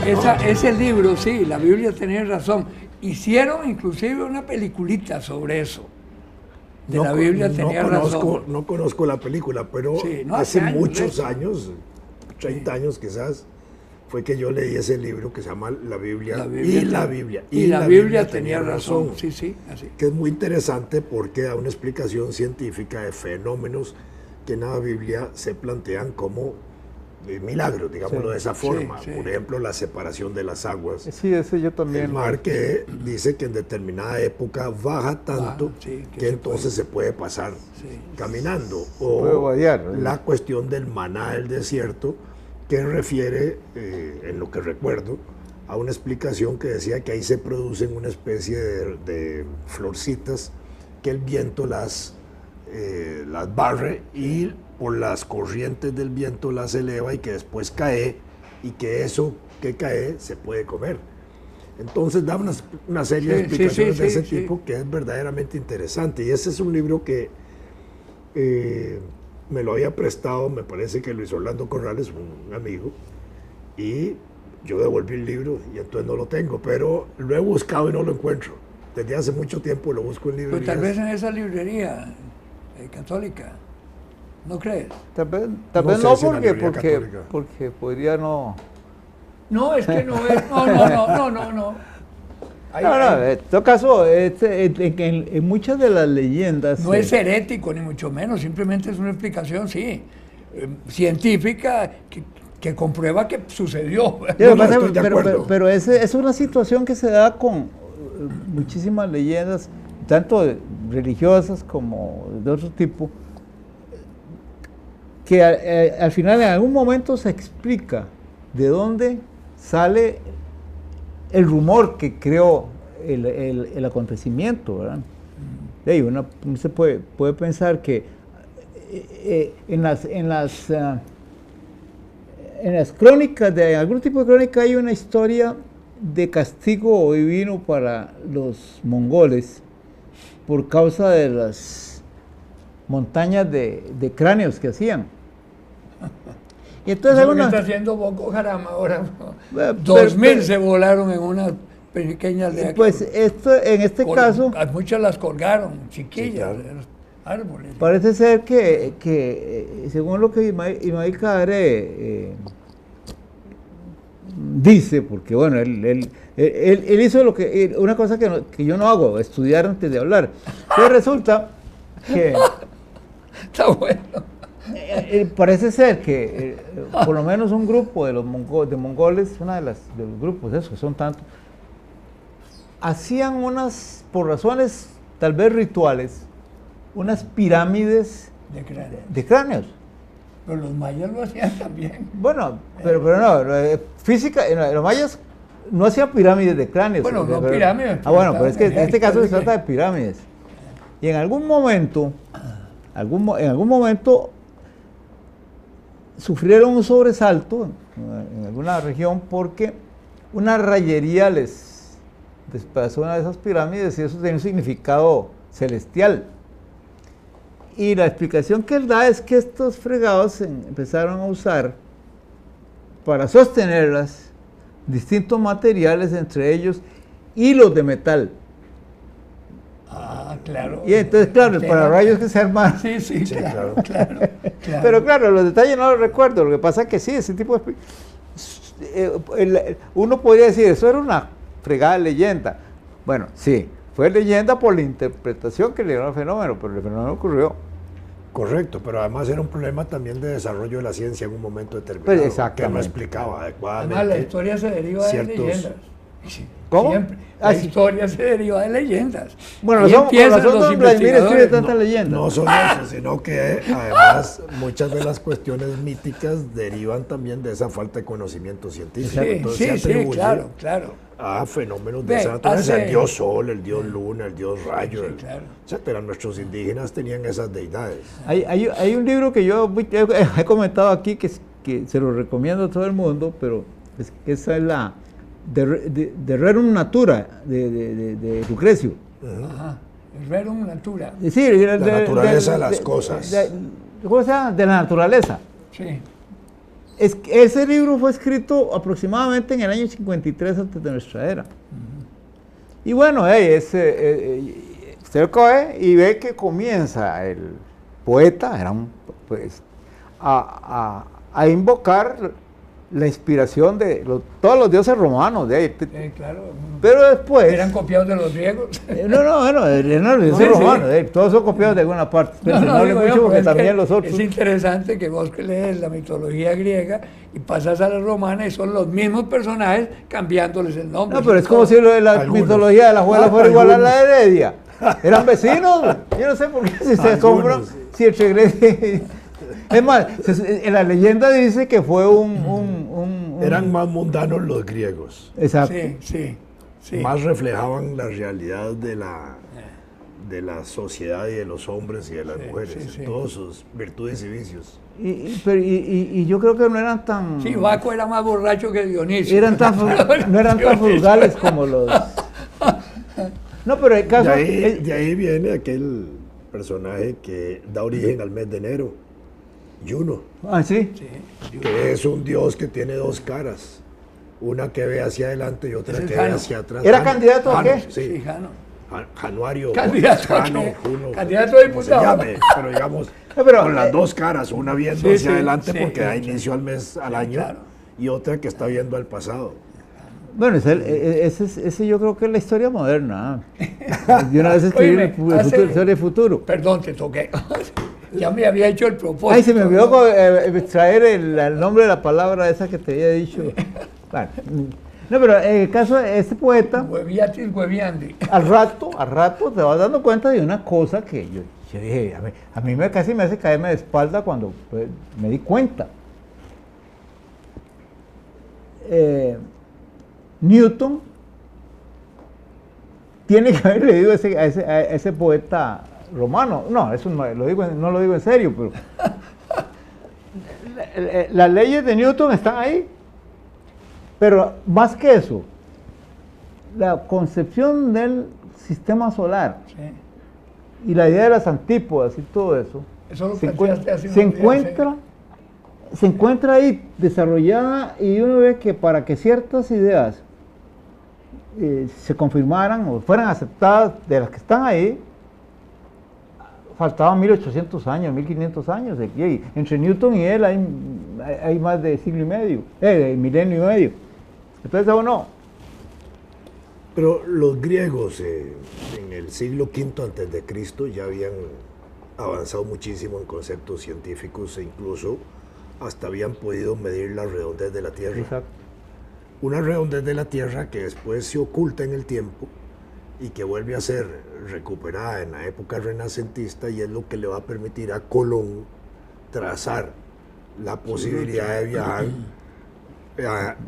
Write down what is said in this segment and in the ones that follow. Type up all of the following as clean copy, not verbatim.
Ese libro, sí, la Biblia tenía razón. Hicieron inclusive una peliculita sobre eso. De la Biblia tenía razón. No conozco la película, pero sí, no, hace muchos años, 30 años quizás, fue que yo leí ese libro que se llama La Biblia, y la Biblia tenía razón. Sí, sí, así. Que es muy interesante porque da una explicación científica de fenómenos que en la Biblia se plantean como milagros, digámoslo de esa forma. Por ejemplo, la separación de las aguas. Sí, ese yo también. El mar que dice que en determinada época baja tanto que entonces se puede pasar caminando. O la cuestión del maná del desierto, que refiere, en lo que recuerdo, a una explicación que decía que ahí se producen una especie de florcitas que el viento las barre y por las corrientes del viento las eleva y que después cae, y que eso que cae se puede comer. Entonces da una serie de explicaciones de ese tipo que es verdaderamente interesante. Y ese es un libro que me lo había prestado, me parece que Luis Orlando Corrales, un amigo, y yo devolví el libro y entonces no lo tengo, pero lo he buscado y no lo encuentro. Desde hace mucho tiempo lo busco en librerías. Pues tal vez en esa librería católica, ¿no crees? Tal vez no, porque podría no... No, es que no es... No. En todo caso, en muchas de las leyendas... No es herético, ni mucho menos, simplemente es una explicación, científica, que comprueba que sucedió. Pero es una situación que se da con muchísimas leyendas, tanto religiosas como de otro tipo, que al final en algún momento se explica de dónde sale el rumor que creó el acontecimiento, ¿verdad? Uno se puede pensar que en las crónicas, de algún tipo de crónica, hay una historia de castigo divino para los mongoles por causa de las montañas de cráneos que hacían. Y entonces ¿qué está haciendo Boko Haram ahora? 2000 se volaron en una pequeña aldea. Pues en este caso... Muchas las colgaron, chiquillas, de los árboles. Parece ser que según lo que Ismail Kadare dice, porque bueno, él hizo una cosa que yo no hago, estudiar antes de hablar. Entonces resulta que... Está bueno. Parece ser que por lo menos un grupo de mongoles, de los grupos, esos que son tantos, hacían por razones tal vez rituales, unas pirámides de cráneos. Pero los mayas lo hacían también. Bueno, pero no, los mayas no hacían pirámides de cráneos. Bueno, no pirámides. Bueno, pero es que en este caso se trata de pirámides. Y en algún momento sufrieron un sobresalto en alguna región porque una rayería les despedazó una de esas pirámides y eso tiene un significado celestial. Y la explicación que él da es que estos fregados empezaron a usar para sostenerlas distintos materiales, entre ellos hilos de metal. Ah, claro. Y entonces, claro, el pararrayos que se arma. Sí, claro. Pero claro, los detalles no los recuerdo. Lo que pasa es que sí, ese tipo de... uno podría decir, eso era una fregada leyenda. Bueno, sí, fue leyenda por la interpretación que le dieron al fenómeno, pero el fenómeno ocurrió. Correcto, pero además era un problema también de desarrollo de la ciencia en un momento determinado, pues que no explicaba adecuadamente. Además, la historia se deriva de leyendas. ¿Cómo? Siempre. La historia se deriva de leyendas. Bueno, Vladimir escribe tantas leyendas. No solo eso, sino que además muchas de las cuestiones míticas derivan también de esa falta de conocimiento científico. Sí, claro. A fenómenos de esa naturaleza, el dios sol, el dios luna, el dios rayo, etcétera. Nuestros indígenas tenían esas deidades. Hay un libro que yo he comentado aquí que se lo recomiendo a todo el mundo, pero esa es la de Rerum Natura de Lucrecio. Ajá. Rerum Natura. Sí, la naturaleza de las cosas. ¿Cómo se llama? De la naturaleza. Sí. Ese libro fue escrito aproximadamente en el año 53 antes de nuestra era. Y bueno, usted lo coge y ve que comienza el poeta, a invocar la inspiración de todos los dioses romanos. Claro. Pero después... ¿Eran copiados de los griegos? No, eran los dioses romanos. Todos son copiados de alguna parte. Pero no digo mucho porque también los otros... Es interesante que vos lees la mitología griega y pasas a la romana y son los mismos personajes cambiándoles el nombre. No, pero es como si la mitología de la Juela fuera igual a la de Heredia. Eran vecinos. Yo no sé por qué si se asombran, si el secreto... Es más, en la leyenda dice que fue Eran más mundanos los griegos. Exacto. Sí. Más reflejaban la realidad de la sociedad y de los hombres y de las mujeres, todas sus virtudes y vicios. Y yo creo que no eran tan... Sí, Baco era más borracho que Dionisio. No eran tan frugales como los... No, pero el caso... De ahí viene aquel personaje que da origen al mes de enero. Juno. ¿Sí? Que es un dios que tiene dos caras. Una que ve hacia adelante y otra que ve hacia atrás. ¿Era candidato a qué? Sí, Jano. Januario. ¿Candidato a qué? Juno. ¿Candidato a diputado? Pero digamos, con las dos caras, una viendo hacia adelante porque da inicio al año, claro. Y otra que está viendo al pasado. Bueno, ese yo creo que es la historia moderna. De una vez escribir historia de futuro. Perdón, te toqué. Ya me había hecho el propósito. Ay, se me olvidó extraer el nombre de la palabra esa que te había dicho. Bueno, no, pero en el caso de este poeta, al rato te vas dando cuenta de una cosa que yo dije, a mí casi me hace caerme de espalda cuando me di cuenta. Newton tiene que haber leído a ese poeta romano. No, eso no lo digo en serio, pero las leyes de Newton están ahí. Pero más que eso, la concepción del sistema solar y la idea de las antípodas y todo eso, se encuentra ahí desarrollada, y uno ve que para que ciertas ideas se confirmaran o fueran aceptadas de las que están ahí, faltaban 1800 años, 1500 años. Entre Newton y él hay más de milenio y medio. Entonces, no. Pero los griegos en el siglo V a.C. ya habían avanzado muchísimo en conceptos científicos e incluso hasta habían podido medir la redondez de la Tierra. Exacto. Una redondez de la Tierra que después se oculta en el tiempo y que vuelve a ser recuperada en la época renacentista, y es lo que le va a permitir a Colón trazar la posibilidad de viajar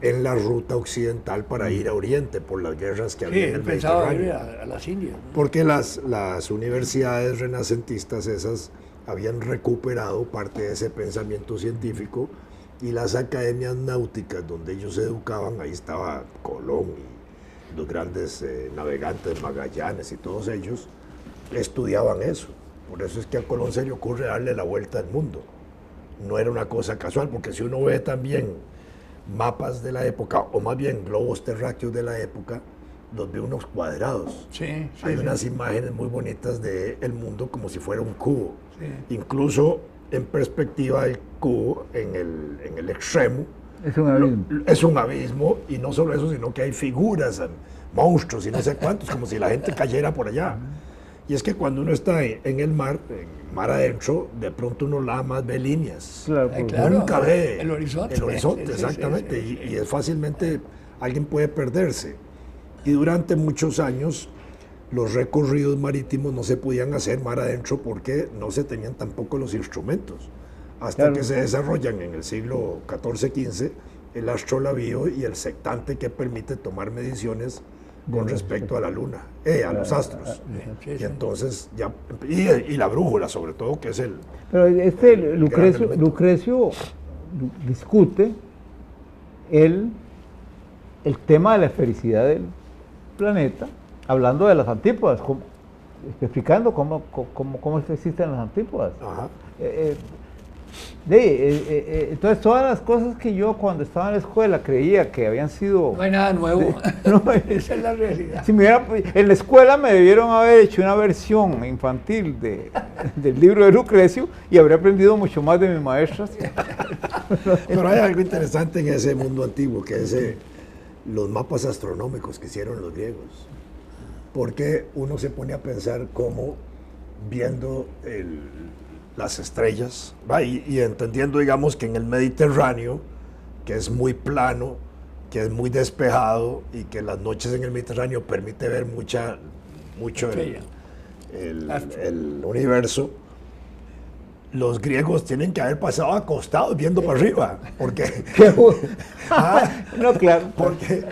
en la ruta occidental para ir a Oriente por las guerras que había en el Mediterráneo. A las Indias, ¿no? Porque las universidades renacentistas esas habían recuperado parte de ese pensamiento científico, y las academias náuticas donde ellos se educaban, ahí estaba Colón y los grandes navegantes, Magallanes y todos ellos, estudiaban eso. Por eso es que a Colón se le ocurre darle la vuelta al mundo. No era una cosa casual, porque si uno ve también mapas de la época, o más bien globos terráqueos de la época, los ve unos cuadrados. Hay unas imágenes muy bonitas del mundo como si fuera un cubo. Incluso en perspectiva el cubo en el extremo es un abismo, y no solo eso, sino que hay figuras, monstruos y no sé cuántos, como si la gente cayera por allá. Y es que cuando uno está en el mar adentro, de pronto uno nada más ve líneas. Nunca ve el horizonte. Exactamente. Y es fácilmente, alguien puede perderse. Y durante muchos años los recorridos marítimos no se podían hacer mar adentro porque no se tenían tampoco los instrumentos. Hasta que se desarrollan en el siglo XIV-XV el astrolabio y el sectante, que permite tomar mediciones con respecto a la luna, a los astros. Y entonces ya, y la brújula sobre todo, que es el... Pero Lucrecio discute el tema de la esfericidad del planeta, hablando de las antípodas, explicando cómo es que existen las antípodas. Entonces todas las cosas que yo cuando estaba en la escuela creía que habían sido... No hay nada nuevo, esa es la realidad. Si en la escuela me debieron haber hecho una versión infantil del libro de Lucrecio y habría aprendido mucho más de mis maestras. Pero hay algo interesante en ese mundo antiguo, que es los mapas astronómicos que hicieron los griegos. Porque uno se pone a pensar cómo viendo las estrellas, y entendiendo, digamos, que en el Mediterráneo, que es muy plano, que es muy despejado y que las noches en el Mediterráneo permite ver mucho el universo, los griegos tienen que haber pasado acostados viendo para arriba, porque no, claro, porque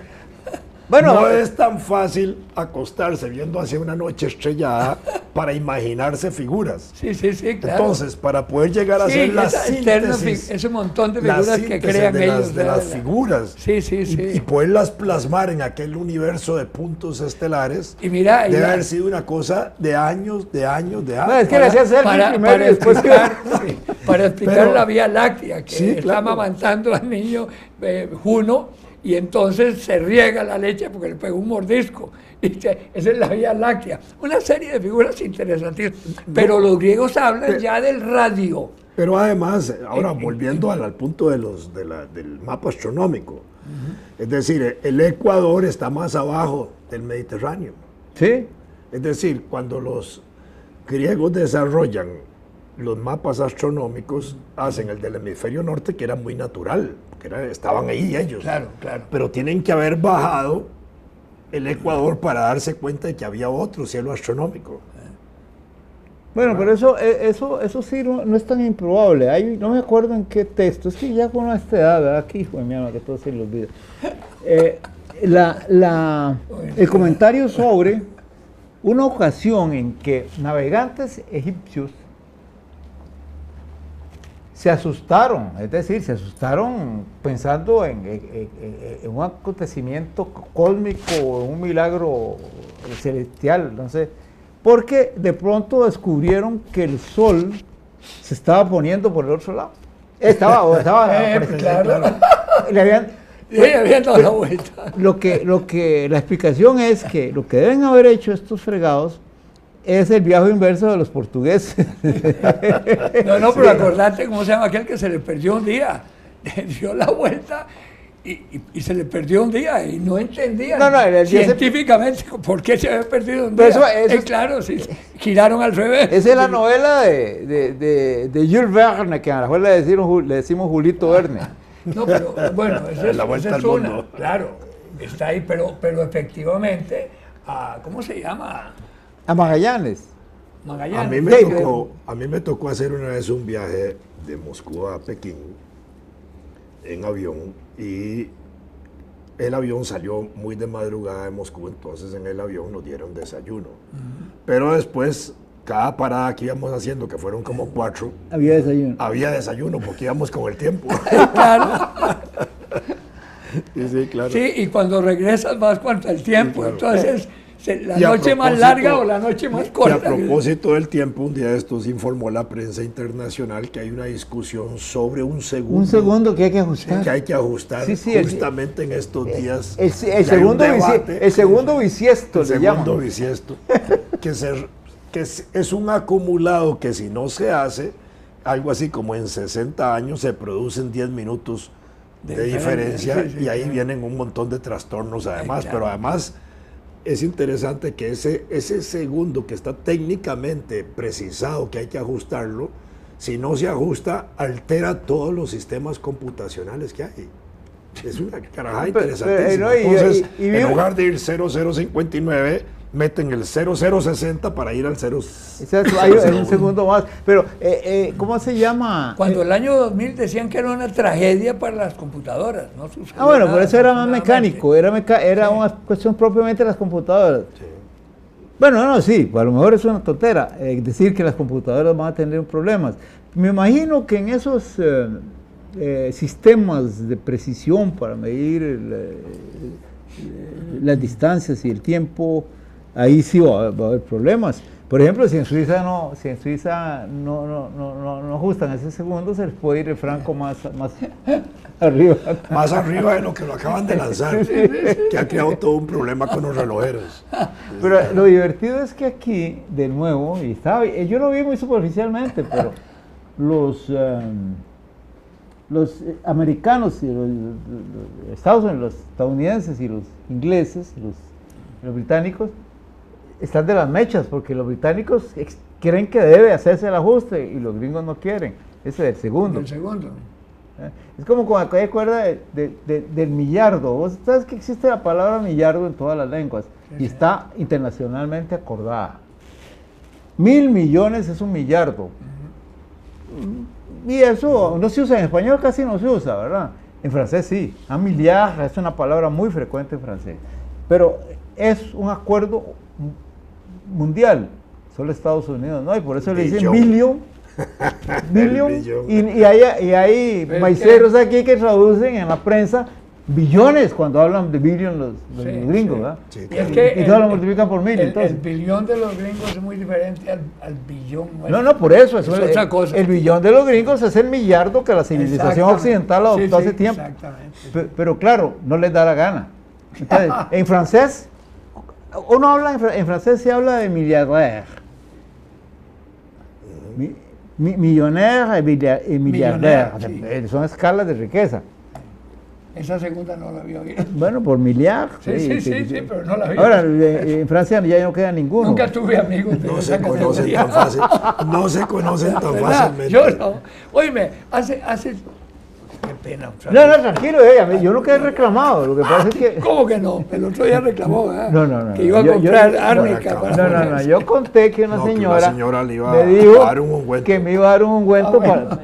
bueno, no es tan fácil acostarse viendo hacia una noche estrellada para imaginarse figuras. Sí, claro. Entonces, para poder llegar a hacer la síntesis, ese montón de figuras que crean ellos. De las figuras. Sí. Y poderlas plasmar en aquel universo de puntos estelares, y mira, debe haber sido una cosa de años. No, es que le hacía hacer para explicar la Vía Láctea, que está amamantando al niño Juno, y entonces se riega la leche porque le pegó un mordisco. Esa es la Vía Láctea. Una serie de figuras interesantes. Pero los griegos hablan ya del radio. Pero además, ahora volviendo al punto del mapa astronómico, es decir, el Ecuador está más abajo del Mediterráneo. Sí. Es decir, cuando los griegos desarrollan los mapas astronómicos, hacen el del hemisferio norte, que era muy natural, estaban ahí ellos. Claro. Pero tienen que haber bajado el Ecuador para darse cuenta de que había otro cielo astronómico. Bueno, pero eso sí no es tan improbable. No me acuerdo en qué texto, es que ya con esta edad, ¿verdad? Aquí, hijo de mi alma, que todo se le olvida. El comentario sobre una ocasión en que navegantes egipcios se asustaron, es decir, se asustaron pensando en un acontecimiento cósmico, un milagro celestial, no sé, porque de pronto descubrieron que el sol se estaba poniendo por el otro lado. Estaba claro. Le habían dado la vuelta. La explicación es que lo que deben haber hecho estos fregados es el viaje inverso de los portugueses. No, pero acordate cómo se llama aquel que se le perdió un día. Dio la vuelta y se le perdió un día y no entendían científicamente por qué se había perdido un día. Claro, sí, giraron al revés. Esa es la novela de Jules Verne, que a la escuela le decimos Julito Verne. No, pero bueno, esa es la vuelta al mundo. Claro, está ahí, pero efectivamente, ¿cómo se llama? A Magallanes. A mí me tocó hacer una vez un viaje de Moscú a Pekín en avión, y el avión salió muy de madrugada de Moscú, entonces en el avión nos dieron desayuno. Pero después, cada parada que íbamos haciendo, que fueron como 4, había desayuno porque íbamos con el tiempo. Claro. Sí, claro. Sí, y cuando regresas vas contra el tiempo, sí, claro. Entonces la noche más larga o la noche más corta. Y a propósito del tiempo, un día de estos informó la prensa internacional que hay una discusión sobre un segundo. Un segundo que hay que ajustar. Que hay que ajustar, sí, justamente en estos días. El segundo bisiesto. El segundo bisiesto, que es un acumulado que si no se hace, algo así como en 60 años se producen 10 minutos de diferencia, y ahí vienen un montón de trastornos además, pero además es interesante que ese segundo que está técnicamente precisado, que hay que ajustarlo, si no se ajusta, altera todos los sistemas computacionales que hay. Es una carajada interesantísima. Entonces, en lugar de ir 0059, meten el 0060 para ir al 0. Hay un segundo más. Pero, ¿cómo se llama? Cuando el año 2000 decían que era una tragedia para las computadoras, ¿no? Bueno, por eso era más mecánico, era una cuestión propiamente de las computadoras. Sí. Bueno, sí, a lo mejor es una tontera decir que las computadoras van a tener problemas. Me imagino que en esos sistemas de precisión para medir las distancias y el tiempo, ahí sí va a haber problemas. Por ejemplo, si en Suiza no ajustan ese segundo, se les puede ir el franco más arriba. Más arriba de lo que lo acaban de lanzar, que ha creado todo un problema con los relojeros. Pero lo divertido es que aquí, de nuevo, yo lo vi muy superficialmente, pero los americanos y los estadounidenses y los ingleses, los británicos, están de las mechas, porque los británicos creen que debe hacerse el ajuste y los gringos no quieren. Ese es el segundo. El segundo. Es como con aquella cuerda del millardo. Vos sabes que existe la palabra millardo en todas las lenguas y está internacionalmente acordada. 1.000 millones es un millardo. Y eso no se usa en español, casi no se usa, ¿verdad? En francés sí. Un milliard es una palabra muy frecuente en francés. Pero es un acuerdo mundial, solo Estados Unidos, ¿no? Y por eso le dicen billion. Y hay maiceros aquí que traducen en la prensa billones cuando hablan de billion los gringos, ¿verdad? Sí, y todos lo multiplican por 1.000. El billón de los gringos es muy diferente al billón. No, por eso. Es otra cosa. El billón de los gringos es el millardo que la civilización occidental adoptó hace tiempo. Exactamente. Pero claro, no les da la gana. Entonces, en francés, uno habla en francés, se habla de milliardaire. Millonnaire y milliardaire. Son escalas de riqueza. Esa segunda no la había oído. Bueno, por milliard. Sí, pero no la vi. Ahora, en Francia ya no queda ninguno. Nunca tuve amigos de No se conocen tan fácil. No se conocen tan fácilmente. Yo no. Oíme, hace... Qué pena. No, tranquilo, yo no quedé reclamado. Lo que pasa es que... ¿Cómo que no? El otro día reclamó, ¿eh? No. Que iba a comprar árnica. No. Yo conté que una señora le iba me dijo a dar un ungüento. que me iba a dar un ungüento para...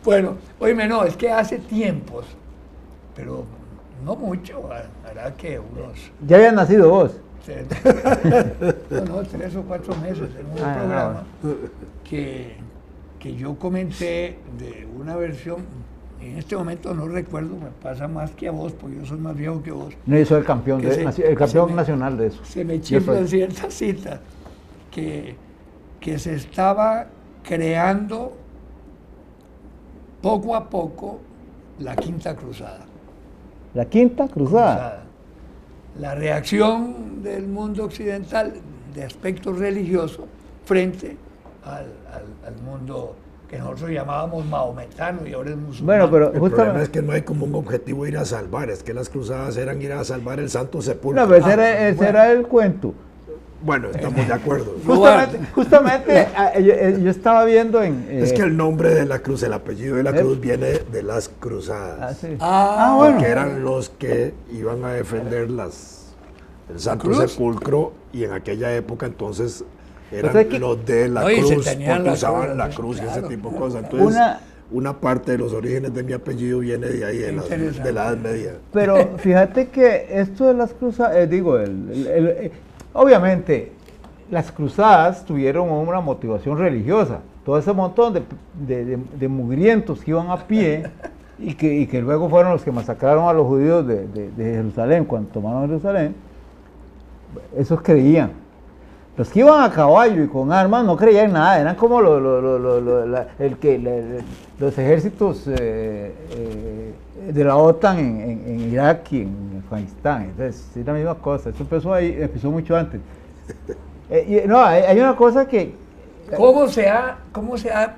Bueno, oíme, no, es que hace tiempos, pero no mucho, hará que unos... ¿Ya habías nacido vos? No, 3 o 4 meses en un programa que yo comenté de una versión. En este momento no recuerdo, me pasa más que a vos, porque yo soy más viejo que vos. No, yo soy el campeón, nacional de eso. Se me chifla cierta cita que se estaba creando poco a poco la Quinta Cruzada. ¿La Quinta Cruzada? La reacción del mundo occidental de aspecto religioso frente al mundo que nosotros llamábamos maometano y ahora es musulmán. Bueno, pero el problema es que no hay como un objetivo ir a salvar, es que las cruzadas eran ir a salvar el Santo Sepulcro. No, pero ese era el cuento. Bueno, estamos de acuerdo. Justamente yo estaba viendo es que el nombre de la cruz, el apellido de la cruz viene de las cruzadas. Sí. Bueno. Que eran los que iban a defender el Santo Sepulcro y en aquella época entonces eran los de la cruz, porque usaban la cruz y ese tipo de cosas. Entonces, una parte de los orígenes de mi apellido viene de ahí, de la Edad Media. Pero fíjate que esto de las cruzadas, obviamente, las cruzadas tuvieron una motivación religiosa. Todo ese montón de mugrientos que iban a pie y que luego fueron los que masacraron a los judíos de Jerusalén cuando tomaron Jerusalén, esos creían. Los que iban a caballo y con armas no creían nada, eran como los ejércitos de la OTAN en Irak y en Afganistán. Entonces, es la misma cosa. Eso empezó mucho antes. Hay una cosa que... ¿Cómo se ha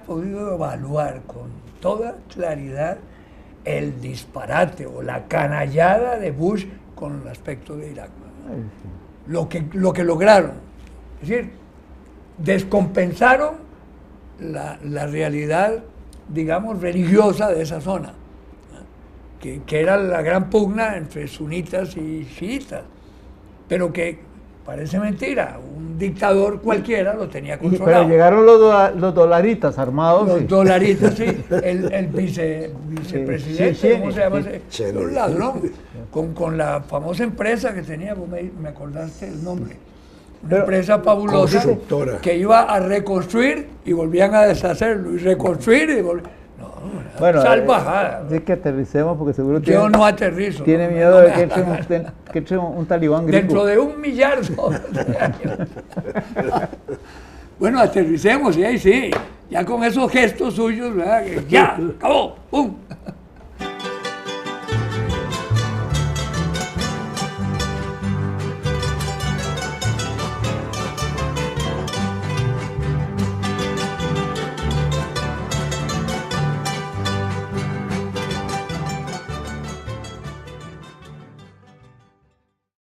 podido evaluar con toda claridad el disparate o la canallada de Bush con el aspecto de Irak? Lo que lograron. Es decir, descompensaron la realidad, digamos, religiosa de esa zona, que era la gran pugna entre sunitas y chiitas, pero que parece mentira, un dictador cualquiera lo tenía controlado. Pero llegaron los dolaritas armados. Los dolaritas, sí, el vicepresidente, ¿cómo se llama ese? Un ladrón, con la famosa empresa que tenía, vos me acordaste el nombre. Una empresa fabulosa que iba a reconstruir y volvían a deshacerlo y reconstruir y volvían. Bueno, salvajada. Hay que aterricemos porque seguro yo no aterrizo. Tiene miedo de que eche un talibán gringo. Dentro de 1 millardo. Bueno, aterricemos, y ahí sí, ya con esos gestos suyos, ¿verdad? Ya, acabó, ¡pum!